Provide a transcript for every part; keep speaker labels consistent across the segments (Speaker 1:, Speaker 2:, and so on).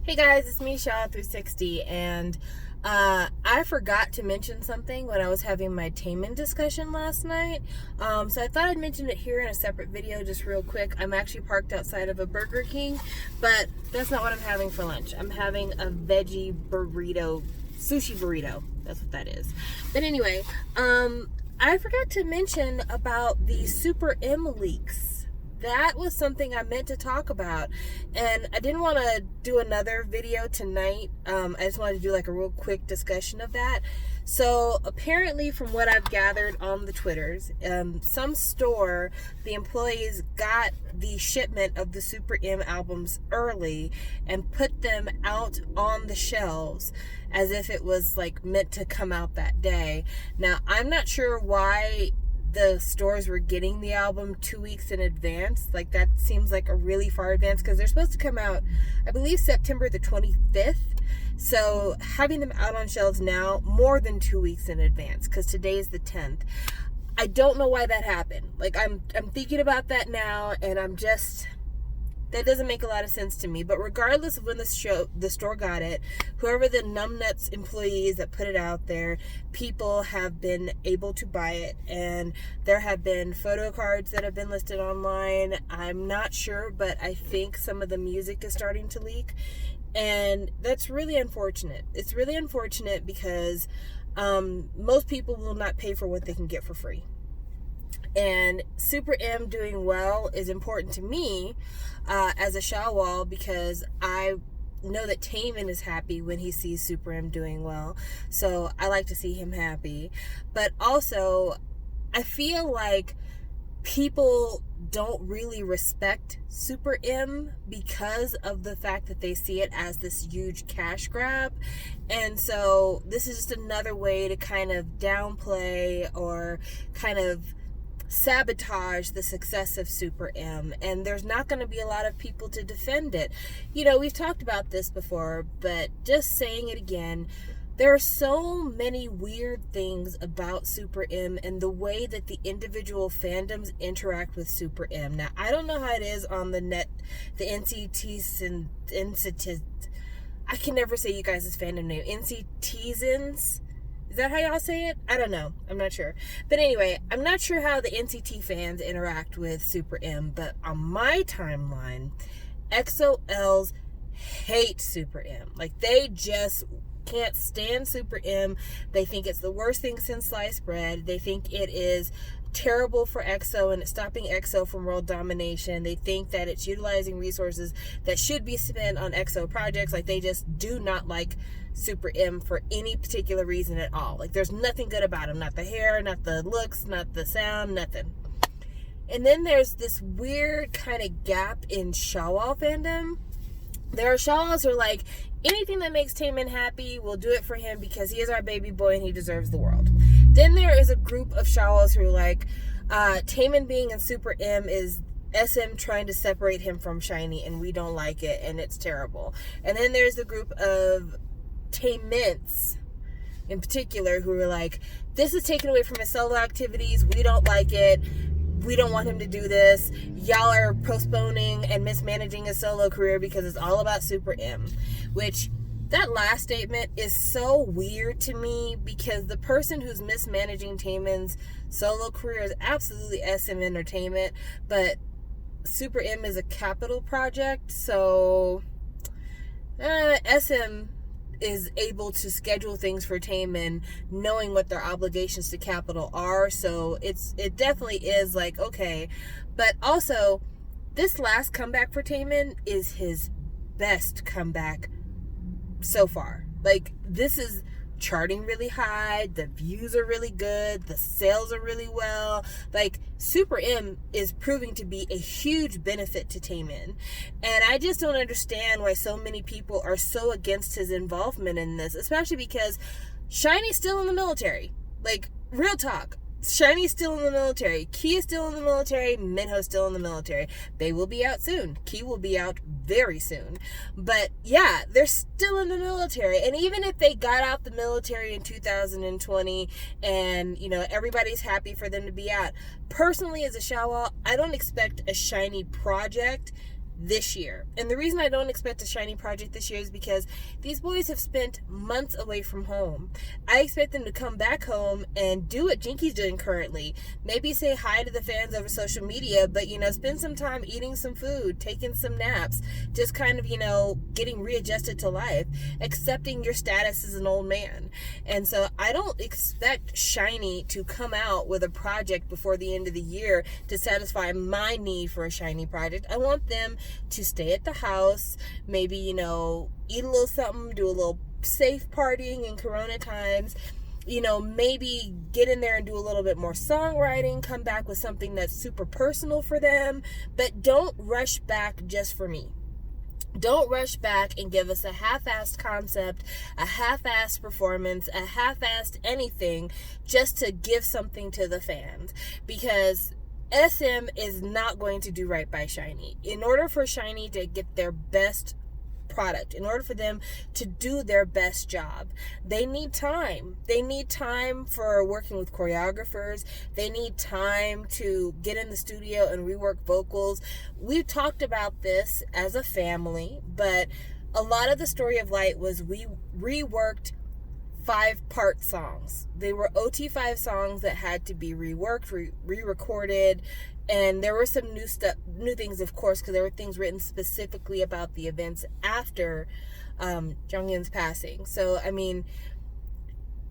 Speaker 1: Hey guys, it's me, Shaw360, and I forgot to mention something when I was having my Taemin discussion last night. So I thought I'd mention it here in a separate video just real quick. I'm actually parked outside of a Burger King, but that's not what I'm having for lunch. I'm having a veggie burrito, sushi burrito. That's what that is. But anyway, I forgot to mention about the Super M leaks. That was something I meant to talk about, and I didn't want to do another video tonight. I just wanted to do like a real quick discussion of that. So apparently, from what I've gathered on the Twitters, some store, the employees got the shipment of the Super M albums early and put them out on the shelves as if it was like meant to come out that day. Now, I'm not sure why the stores were getting the album 2 weeks in advance. Like, that seems like a really far advance, because they're supposed to come out, I believe, September the 25th. So having them out on shelves now more than 2 weeks in advance, because today's the 10th, I don't know why that happened. Like, I'm thinking about that now, and that doesn't make a lot of sense to me. But regardless of when the store got it, whoever the numbnuts employees that put it out there, people have been able to buy it, and there have been photo cards that have been listed online. I'm not sure, but I think some of the music is starting to leak, and that's really unfortunate. It's really unfortunate because most people will not pay for what they can get for free. And Super M doing well is important to me as a Shawwal, because I know that Taemin is happy when he sees Super M doing well. So I like to see him happy. But also, I feel like people don't really respect Super M because of the fact that they see it as this huge cash grab. And so this is just another way to kind of downplay or kind of sabotage the success of Super M, and there's not going to be a lot of people to defend it. You know, we've talked about this before, but just saying it again, there are so many weird things about Super M and the way that the individual fandoms interact with Super M. Now, I don't know how it is on the net, the NCTs and NCTs. I can never say you guys' fandom name. NCTs. Is that how y'all say it? I don't know. I'm not sure. But anyway, I'm not sure how the NCT fans interact with Super M, but on my timeline, XOLs hate Super M. Like, they just can't stand Super M. They think it's the worst thing since sliced bread. They think it is terrible for EXO and it's stopping EXO from world domination. They think that it's utilizing resources that should be spent on EXO projects. Like, they just do not like Super M for any particular reason at all. Like, there's nothing good about him. Not the hair, not the looks, not the sound, nothing. And then there's this weird kind of gap in Shawwal fandom. There are Shawwals who are like, anything that makes Taemin happy, we'll do it for him because he is our baby boy and he deserves the world. Then there is a group of Shawwals who are like, Taemin being in Super M is SM trying to separate him from SHINee, and we don't like it, and it's terrible. And then there's the group of Taemins in particular who are like, this is taken away from his solo activities, we don't like it, we don't want him to do this, y'all are postponing and mismanaging his solo career because it's all about Super M. Which, that last statement is so weird to me, because the person who's mismanaging Taemin's solo career is absolutely SM Entertainment, but Super M is a capital project, so SM is able to schedule things for Taemin knowing what their obligations to capital are. So it definitely is like, okay. But also, this last comeback for Taemin is his best comeback so far. Like, this is charting really high, the views are really good, the sales are really well. Like, Super M is proving to be a huge benefit to Taemin, and I just don't understand why so many people are so against his involvement in this, especially because SHINee's still in the military. Like, real talk, SHINee's still in the military, Key is still in the military, Minho's still in the military. They will be out soon. Key will be out very soon. But yeah, they're still in the military. And even if they got out the military in 2020 and, you know, everybody's happy for them to be out, personally as a Shawwal, I don't expect a SHINee project this year. And the reason I don't expect a SHINee project this year is because these boys have spent months away from home. I expect them to come back home and do what Jinky's doing currently. Maybe say hi to the fans over social media, but, spend some time eating some food, taking some naps, just kind of, getting readjusted to life, accepting your status as an old man. And so I don't expect SHINee to come out with a project before the end of the year to satisfy my need for a SHINee project. I want them to stay at the house, maybe, eat a little something, do a little safe partying in Corona times, maybe get in there and do a little bit more songwriting, come back with something that's super personal for them, but don't rush back just for me. Don't rush back and give us a half-assed concept, a half-assed performance, a half-assed anything just to give something to the fans, because SM is not going to do right by SHINee. In order for SHINee to get their best product, in order for them to do their best job, they need time. They need time for working with choreographers. They need time to get in the studio and rework vocals. We've talked about this as a family, but a lot of the Story of Light was we reworked 5-part songs. They were OT5 songs that had to be reworked, re-recorded, and there were some new things, of course, because there were things written specifically about the events after Jonghyun's passing. So,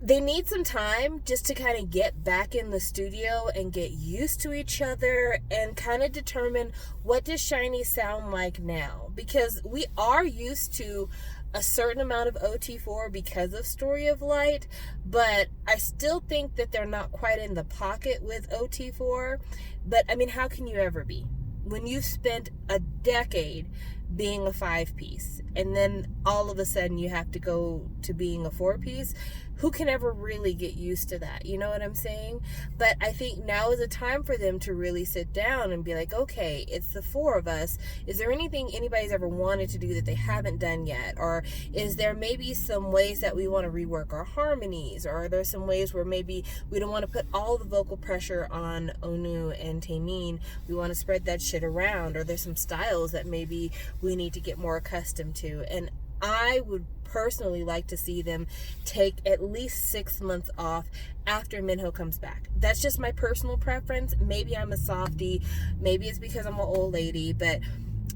Speaker 1: they need some time just to kind of get back in the studio and get used to each other and kind of determine what does SHINee sound like now, because we are used to a certain amount of OT4 because of Story of Light, but I still think that they're not quite in the pocket with OT4. But how can you ever be when you've spent a decade being a 5-piece and then all of a sudden you have to go to being a 4-piece? Who can ever really get used to that? You know what I'm saying? But I think now is a time for them to really sit down and be like, okay, it's the 4 of us. Is there anything anybody's ever wanted to do that they haven't done yet? Or is there maybe some ways that we want to rework our harmonies? Or are there some ways where maybe we don't want to put all the vocal pressure on Onu and Taemin? We want to spread that shit around. Or there's some styles that maybe we need to get more accustomed to. And I would personally like to see them take at least 6 months off after Minho comes back. That's just my personal preference. Maybe I'm a softie. Maybe it's because I'm an old lady. But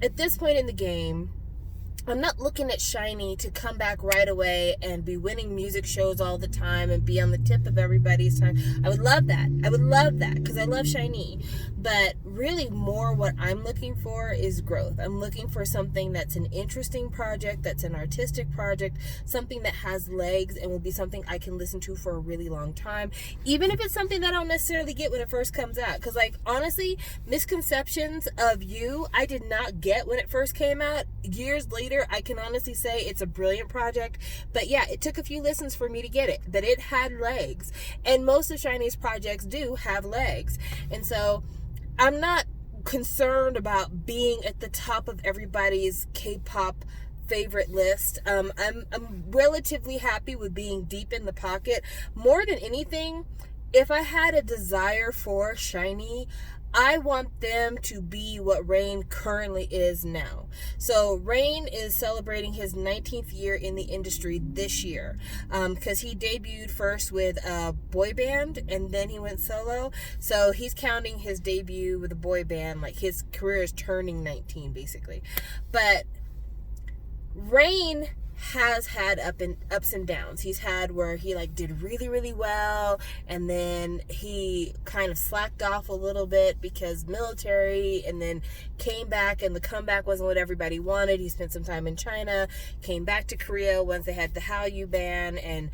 Speaker 1: at this point in the game, I'm not looking at SHINee to come back right away and be winning music shows all the time and be on the tip of everybody's tongue. I would love that. I would love that because I love SHINee. But really more what I'm looking for is growth. I'm looking for something that's an interesting project, that's an artistic project, something that has legs and will be something I can listen to for a really long time, even if it's something that I don't necessarily get when it first comes out. Because, honestly, Misconceptions of You, I did not get when it first came out. Years later, I can honestly say it's a brilliant project. But yeah, it took a few listens for me to get it. But it had legs. And most of SHINee's projects do have legs. And so I'm not concerned about being at the top of everybody's K-pop favorite list. I'm relatively happy with being deep in the pocket. More than anything, if I had a desire for SHINee, I want them to be what Rain currently is now. So Rain is celebrating his 19th year in the industry this year, because he debuted first with a boy band and then he went solo. So he's counting his debut with a boy band like his career is turning 19 basically. But Rain has had ups and downs. He's had where he did really, really well, and then he kind of slacked off a little bit because military, and then came back, and the comeback wasn't what everybody wanted. He spent some time in China, came back to Korea once they had the Hallyu ban, and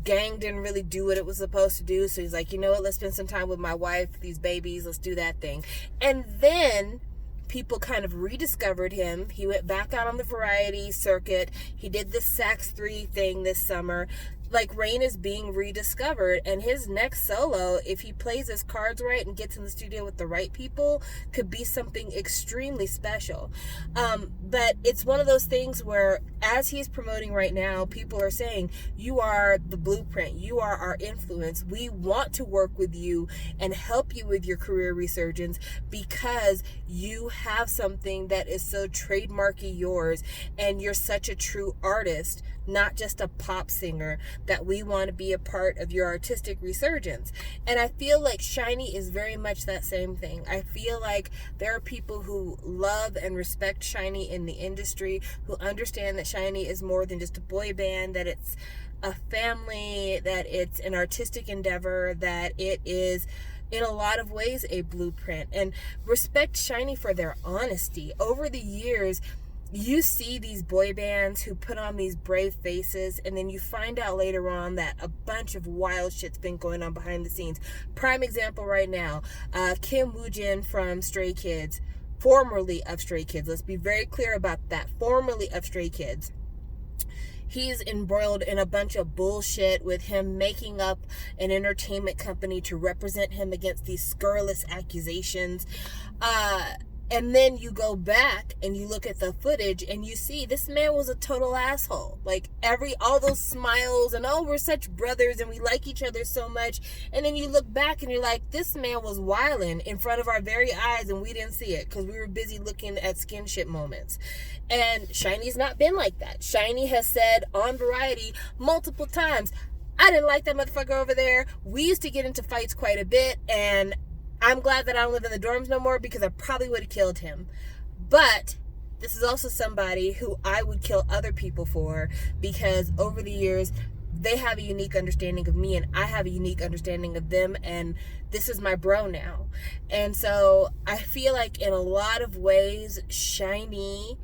Speaker 1: Gang didn't really do what it was supposed to do. So he's like, you know what, let's spend some time with my wife, these babies, let's do that thing. And then people kind of rediscovered him. He went back out on the variety circuit. He did the Sax 3 thing this summer. like Rain is being rediscovered, and his next solo, if he plays his cards right and gets in the studio with the right people, could be something extremely special. But it's one of those things where, as he's promoting right now, people are saying, you are the blueprint, you are our influence, we want to work with you and help you with your career resurgence because you have something that is so trademarky yours, and you're such a true artist, not just a pop singer, that we want to be a part of your artistic resurgence. And I feel like SHINee is very much that same thing. I feel like there are people who love and respect SHINee in the industry, who understand that SHINee is more than just a boy band, that it's a family, that it's an artistic endeavor, that it is in a lot of ways a blueprint, and respect SHINee for their honesty. Over the years, you see these boy bands who put on these brave faces, and then you find out later on that a bunch of wild shit's been going on behind the scenes. Prime example right now, Kim Woojin from Stray Kids, formerly of Stray Kids. Let's be very clear about that. Formerly of Stray Kids. He's embroiled in a bunch of bullshit with him making up an entertainment company to represent him against these scurrilous accusations. And then you go back and you look at the footage and you see this man was a total asshole. Like all those smiles and, oh, we're such brothers and we like each other so much. And then you look back and you're like, this man was wilding in front of our very eyes and we didn't see it because we were busy looking at skinship moments. And SHINee's not been like that. SHINee has said on Variety multiple times, I didn't like that motherfucker over there. We used to get into fights quite a bit, and I'm glad that I don't live in the dorms no more because I probably would have killed him. But this is also somebody who I would kill other people for, because over the years, they have a unique understanding of me and I have a unique understanding of them, and this is my bro now. And so I feel like in a lot of ways, SHINee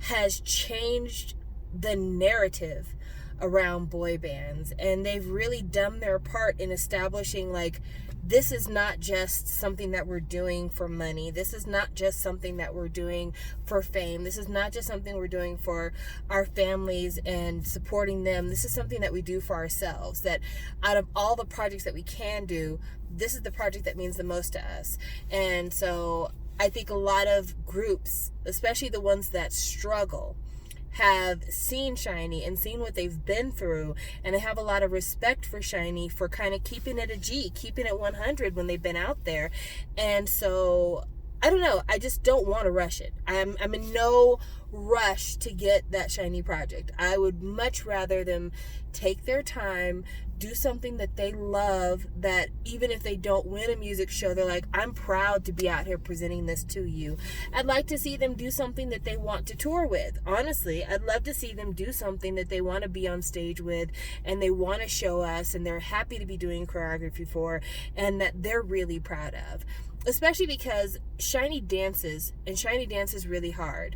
Speaker 1: has changed the narrative around boy bands, and they've really done their part in establishing, like, this is not just something that we're doing for money. This is not just something that we're doing for fame. This is not just something we're doing for our families and supporting them. This is something that we do for ourselves, that out of all the projects that we can do, this is the project that means the most to us. And so I think a lot of groups, especially the ones that struggle, have seen SHINee and seen what they've been through, and they have a lot of respect for SHINee for kind of keeping it a G, keeping it 100 when they've been out there. And so I don't know, I just don't want to rush it. I'm in no rush to get that SHINee project. I would much rather them take their time, do something that they love, that even if they don't win a music show, they're like, I'm proud to be out here presenting this to you. I'd like to see them do something that they want to tour with. Honestly, I'd love to see them do something that they want to be on stage with and they want to show us and they're happy to be doing choreography for, and that they're really proud of. Especially because SHINee dances, and SHINee dances really hard.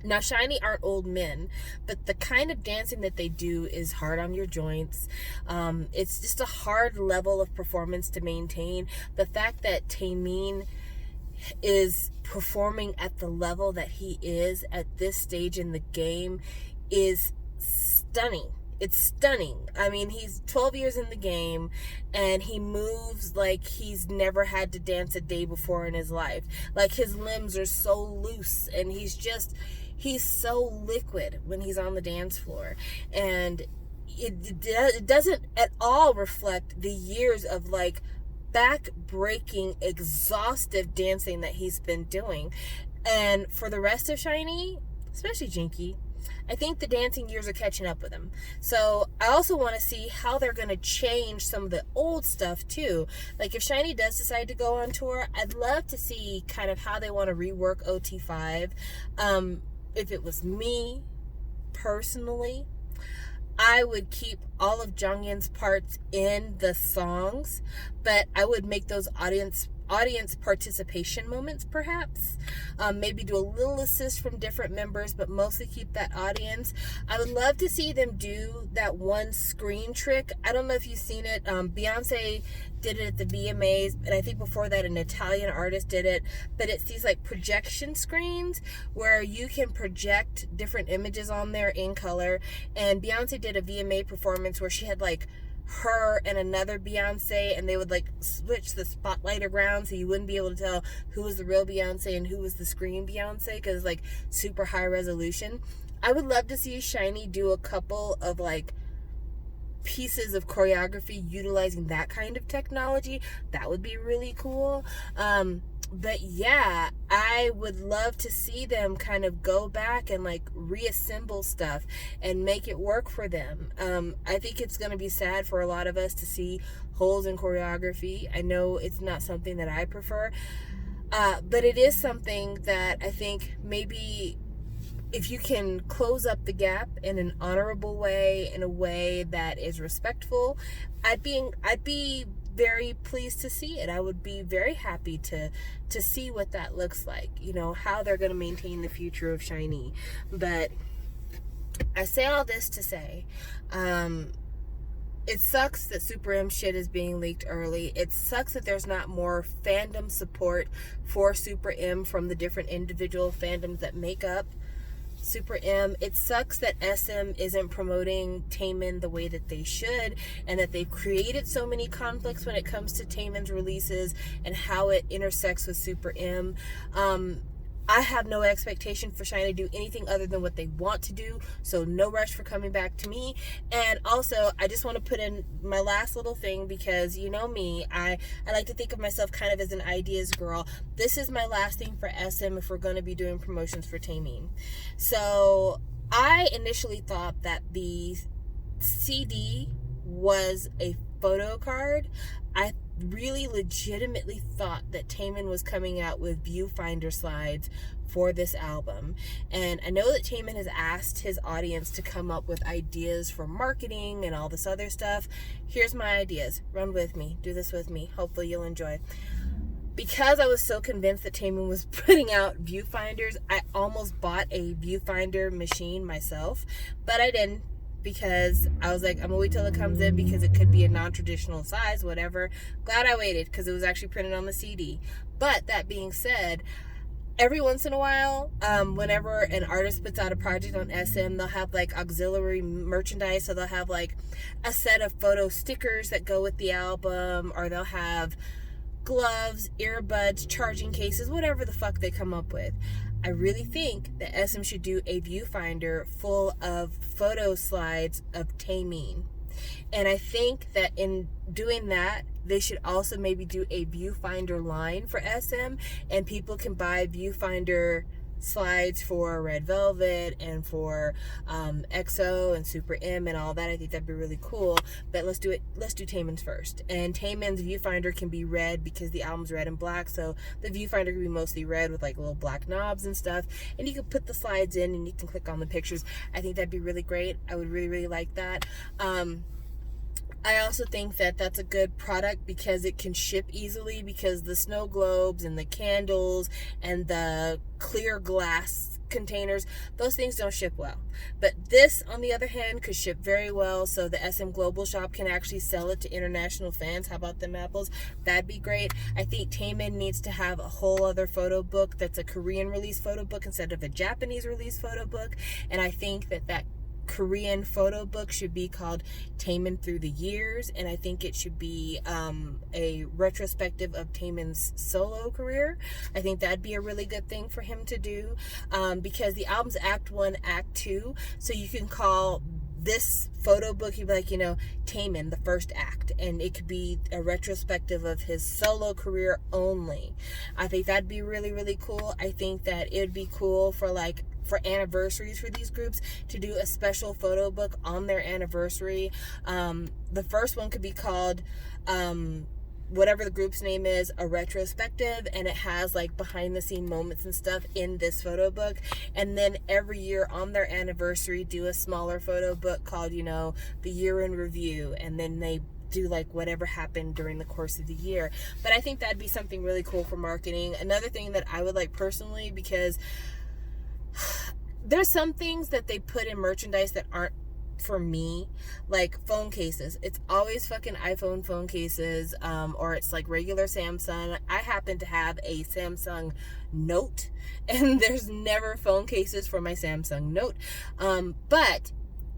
Speaker 1: Now, SHINee aren't old men, but the kind of dancing that they do is hard on your joints. It's just a hard level of performance to maintain. The fact that Taemin is performing at the level that he is at this stage in the game is stunning. It's stunning. I mean, he's 12 years in the game and he moves like he's never had to dance a day before in his life. Like, his limbs are so loose and he's so liquid when he's on the dance floor. And it doesn't at all reflect the years of, like, back-breaking, exhaustive dancing that he's been doing. And for the rest of SHINee, especially Jinky, I think the dancing years are catching up with him. So I also want to see how they're going to change some of the old stuff too. Like, if SHINee does decide to go on tour, I'd love to see kind of how they want to rework OT5. If it was me, personally, I would keep all of Jongyun's parts in the songs, but I would make those audience audience participation moments, perhaps. Maybe do a little assist from different members, but mostly keep that audience. I would love to see them do that one screen trick. I don't know if you've seen it. Beyonce did it at the VMAs, and I think before that an Italian artist did it, but it's these like projection screens where you can project different images on there in color. And Beyonce did a VMA performance where she had like her and another Beyonce, and they would like switch the spotlight around so you wouldn't be able to tell who was the real Beyonce and who was the screen Beyonce, because it's like super high resolution. I would love to see SHINee do a couple of like pieces of choreography utilizing that kind of technology. That would be really cool. But yeah, I would love to see them kind of go back and like reassemble stuff and make it work for them. I think it's going to be sad for a lot of us to see holes in choreography. I know it's not something that I prefer, but it is something that I think maybe if you can close up the gap in an honorable way, in a way that is respectful, I'd be very pleased to see it. I would be very happy to see what that looks like, you know, how they're going to maintain the future of SHINee. But I say all this to say, it sucks that Super M shit is being leaked early. It sucks that there's not more fandom support for Super M from the different individual fandoms that make up Super M. It sucks that SM isn't promoting Taemin the way that they should, and that they've created so many conflicts when it comes to Taemin's releases and how it intersects with Super M. I have no expectation for SHINee to do anything other than what they want to do, so no rush for coming back to me. And also, I just want to put in my last little thing, because you know me, I like to think of myself kind of as an ideas girl. This is my last thing for SM if we're going to be doing promotions for Taemin. So I initially thought that the CD was a photo card. I really legitimately thought that Taemin was coming out with viewfinder slides for this album. And I know that Taemin has asked his audience to come up with ideas for marketing and all this other stuff. Here's my ideas. Run with me. Do this with me. Hopefully you'll enjoy. Because I was so convinced that Taemin was putting out viewfinders, I almost bought a viewfinder machine myself, but I didn't, because I was like, I'm gonna wait till it comes in because it could be a non-traditional size, whatever. Glad I waited, because it was actually printed on the CD. But that being said, every once in a while, whenever an artist puts out a project on SM, they'll have like auxiliary merchandise. So they'll have like a set of photo stickers that go with the album, or they'll have gloves, earbuds, charging cases, whatever the fuck they come up with. I really think that SM should do a viewfinder full of photo slides of Taemin. And I think that in doing that, they should also maybe do a viewfinder line for SM, and people can buy viewfinder slides for Red Velvet and for EXO and Super M and all that. I think that'd be really cool. But let's do Taemin's first. And Taemin's viewfinder can be red because the album's red and black, so the viewfinder can be mostly red with like little black knobs and stuff, and you can put the slides in and you can click on the pictures. I think that'd be really great. I would really like that. I also think that that's a good product because it can ship easily, because the snow globes and the candles and the clear glass containers, those things don't ship well. But this, on the other hand, could ship very well, so the SM Global Shop can actually sell it to international fans. How about them apples? That'd be great. I think Taemin needs to have a whole other photo book that's a Korean release photo book instead of a Japanese release photo book. And I think that Korean photo book should be called Taemin Through the Years, and I think it should be a retrospective of Taemin's solo career. I think that'd be a really good thing for him to do, because the album's Act 1, Act 2, so you can call this photo book, you'd be like, you know, Taemin, the first act, and it could be a retrospective of his solo career only. I think that'd be really cool. I think that it would be cool for anniversaries for these groups to do a special photo book on their anniversary. The first one could be called whatever the group's name is, a retrospective, and it has like behind the scene moments and stuff in this photo book. And then every year on their anniversary do a smaller photo book called, you know, the year in review, and then they do like whatever happened during the course of the year. But I think that'd be something really cool for marketing. Another thing that I would like personally, because there's some things that they put in merchandise that aren't for me, like phone cases. It's always fucking iPhone phone cases, or it's like regular Samsung. I happen to have a Samsung Note, and there's never phone cases for my Samsung Note. But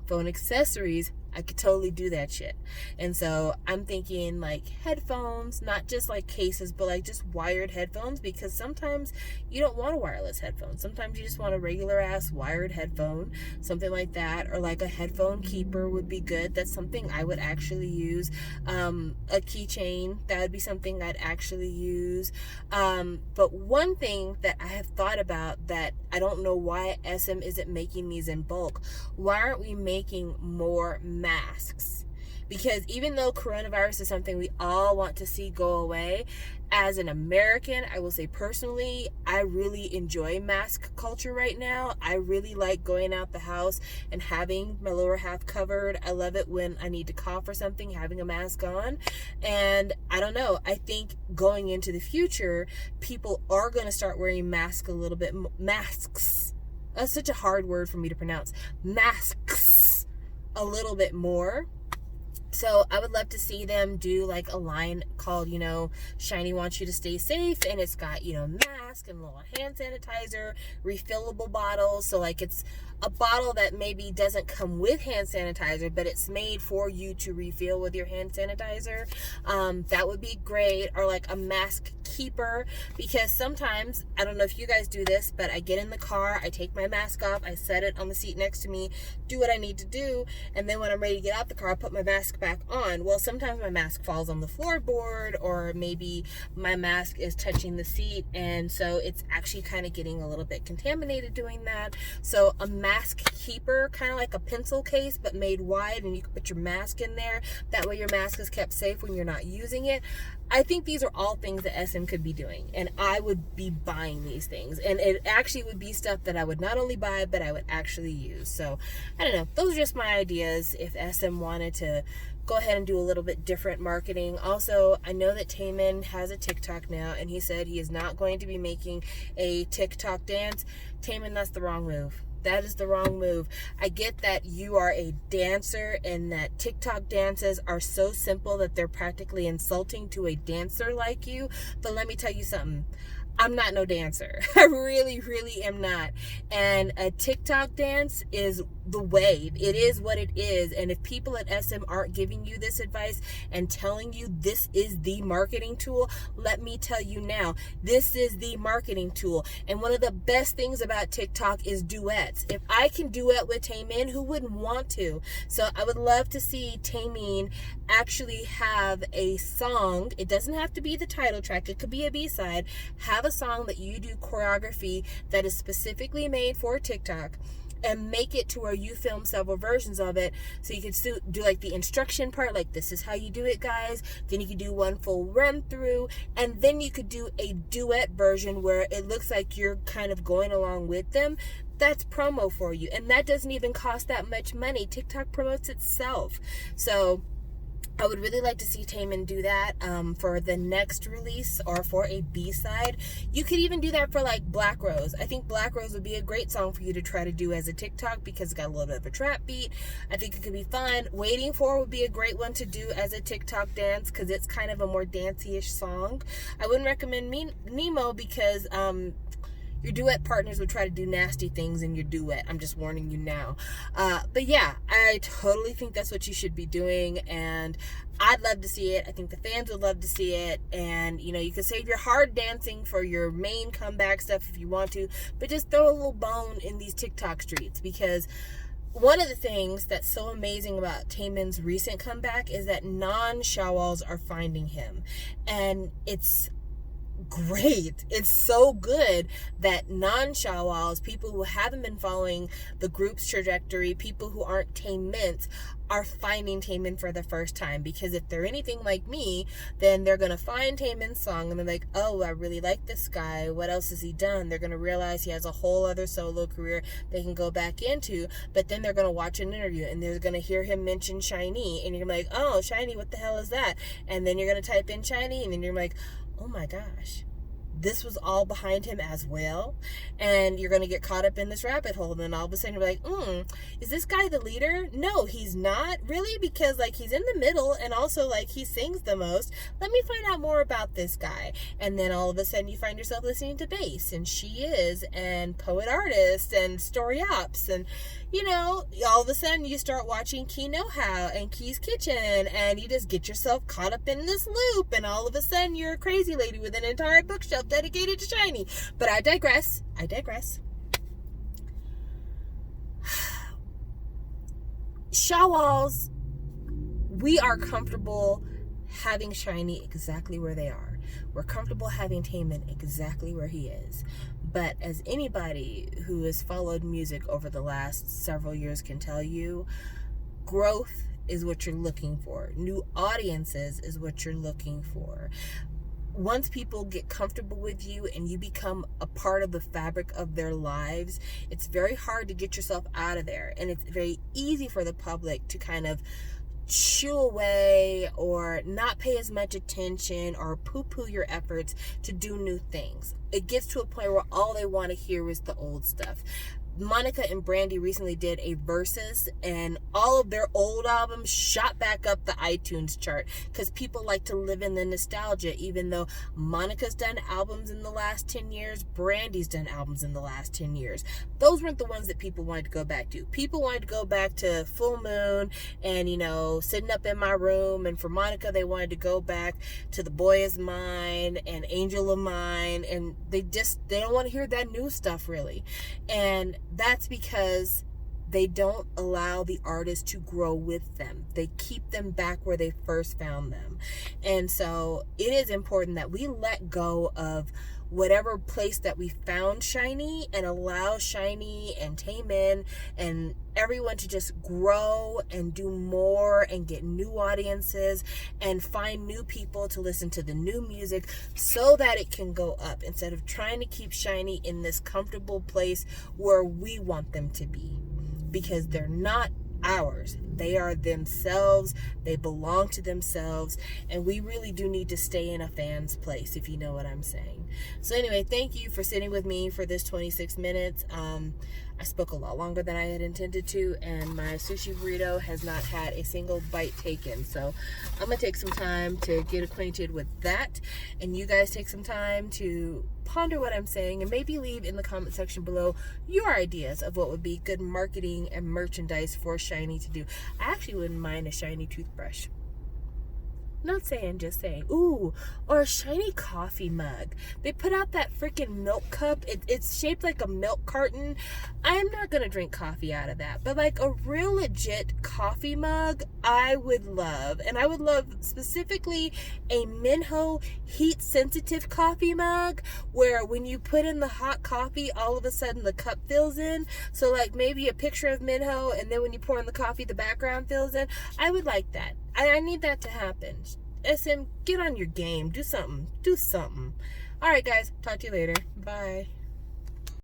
Speaker 1: phone accessories, I could totally do that shit. And so I'm thinking like headphones, not just like cases, but like just wired headphones, because sometimes you don't want a wireless headphone. Sometimes you just want a regular ass wired headphone, something like that. Or like a headphone keeper would be good. That's something I would actually use. A keychain, that would be something I'd actually use. But one thing that I have thought about that I don't know why SM isn't making these in bulk. Why aren't we making more masks? Because even though coronavirus is something we all want to see go away, as an American, I will say personally, I really enjoy mask culture right now. I really like going out the house and having my lower half covered. I love it when I need to cough or something, having a mask on. And I don't know, I think going into the future, people are going to start wearing masks a little bit. Masks. That's such a hard word for me to pronounce. Masks. A little bit more. So I would love to see them do like a line called, Shiny wants you to stay safe. And it's got, mask and a little hand sanitizer, refillable bottles. So like it's a bottle that maybe doesn't come with hand sanitizer, but it's made for you to refill with your hand sanitizer. That would be great. Or like a mask keeper, because sometimes, I don't know if you guys do this, but I get in the car, I take my mask off, I set it on the seat next to me, do what I need to do, and then when I'm ready to get out the car, I put my mask back on. Well, sometimes my mask falls on the floorboard, or maybe my mask is touching the seat, and so it's actually kind of getting a little bit contaminated doing that. So a mask keeper, kind of like a pencil case but made wide, and you can put your mask in there. That way your mask is kept safe when you're not using it. I think these are all things that SM could be doing, and I would be buying these things, and it actually would be stuff that I would not only buy, but I would actually use. So I don't know, those are just my ideas if SM wanted to go ahead and do a little bit different marketing. Also, I know that Taemin has a TikTok now, and he said he is not going to be making a TikTok dance. Taemin, that's the wrong move. That is the wrong move. I get that you are a dancer and that TikTok dances are so simple that they're practically insulting to a dancer like you. But let me tell you something. I'm not no dancer. I really, really am not. And a TikTok dance is the wave. It is what it is. And if people at SM aren't giving you this advice and telling you this is the marketing tool, let me tell you now, this is the marketing tool. And one of the best things about TikTok is duets. If I can duet with Taemin, who wouldn't want to? So I would love to see Taemin actually have a song. It doesn't have to be the title track. It could be a B-side. Have a song that you do choreography that is specifically made for TikTok, and make it to where you film several versions of it. So you could do like the instruction part, like this is how you do it, guys. Then you could do one full run through, and then you could do a duet version where it looks like you're kind of going along with them. That's promo for you, and that doesn't even cost that much money. TikTok promotes itself. So I would really like to see Taemin do that for the next release, or for a B-side. You could even do that for like Black Rose. I think Black Rose would be a great song for you to try to do as a TikTok, because it's got a little bit of a trap beat. I think it could be fun. Waiting For would be a great one to do as a TikTok dance, because it's kind of a more dancey-ish song. I wouldn't recommend Nemo, because your duet partners would try to do nasty things in your duet. I'm just warning you now. But yeah, I totally think that's what you should be doing, and I'd love to see it. I think the fans would love to see it, and you can save your hard dancing for your main comeback stuff if you want to, but just throw a little bone in these TikTok streets, because one of the things that's so amazing about Taemin's recent comeback is that non-Shawwals are finding him, and it's great. It's so good that non-Shawwals, people who haven't been following the group's trajectory, people who aren't Taemin, are finding Taemin for the first time. Because if they're anything like me, then they're going to find Taemin's song and they're like, oh, I really like this guy. What else has he done? They're going to realize he has a whole other solo career they can go back into. But then they're going to watch an interview and they're going to hear him mention SHINee. And you're like, oh, SHINee, what the hell is that? And then you're going to type in SHINee and then you're like, oh my gosh, this was all behind him as well. And you're going to get caught up in this rabbit hole. And then all of a sudden you're like, is this guy the leader? No, he's not really, because like he's in the middle and also like he sings the most. Let me find out more about this guy. And then all of a sudden you find yourself listening to bass and She Is and Poet Artist and Story Ops. And you know, all of a sudden you start watching Key Know How and Key's Kitchen and you just get yourself caught up in this loop. And all of a sudden you're a crazy lady with an entire bookshelf dedicated to SHINee. But I digress. Shawwals, we are comfortable having SHINee exactly where they are. We're comfortable having Taemin exactly where he is. But as anybody who has followed music over the last several years can tell you, growth is what you're looking for. New audiences is what you're looking for. Once people get comfortable with you and you become a part of the fabric of their lives, it's very hard to get yourself out of there. And it's very easy for the public to kind of shoo away or not pay as much attention or poo-poo your efforts to do new things. It gets to a point where all they want to hear is the old stuff. Monica and Brandy recently did a versus and all of their old albums shot back up the iTunes chart because people like to live in the nostalgia. Even though Monica's done albums in the last 10 years, Brandy's done albums in the last 10 years. Those weren't the ones that people wanted to go back to. People wanted to go back to Full Moon and, you know, Sitting Up in My Room. And for Monica, they wanted to go back to The Boy Is Mine and Angel of Mine. And they don't want to hear that new stuff really. And that's because they don't allow the artist to grow with them. They keep them back where they first found them. And so it is important that we let go of whatever place that we found SHINee and allow SHINee and Taemin and everyone to just grow and do more and get new audiences and find new people to listen to the new music so that it can go up, instead of trying to keep SHINee in this comfortable place where we want them to be, because they're not ours. They are themselves. They belong to themselves. And we really do need to stay in a fan's place, if you know what I'm saying. So anyway, thank you for sitting with me for this 26 minutes. I spoke a lot longer than I had intended to, and my sushi burrito has not had a single bite taken. So I'm going to take some time to get acquainted with that. And you guys take some time to ponder what I'm saying and maybe leave in the comment section below your ideas of what would be good marketing and merchandise for SHINee to do. I actually wouldn't mind a SHINee toothbrush. Not saying, just saying. Ooh, or a SHINee coffee mug. They put out that freaking milk cup. It's shaped like a milk carton. I'm not going to drink coffee out of that. But like a real legit coffee mug, I would love. And I would love specifically a Minho heat sensitive coffee mug where when you put in the hot coffee, all of a sudden the cup fills in. So like maybe a picture of Minho, and then when you pour in the coffee, the background fills in. I would like that. I need that to happen. SM, get on your game. Do something. All right, guys. Talk to you later. Bye.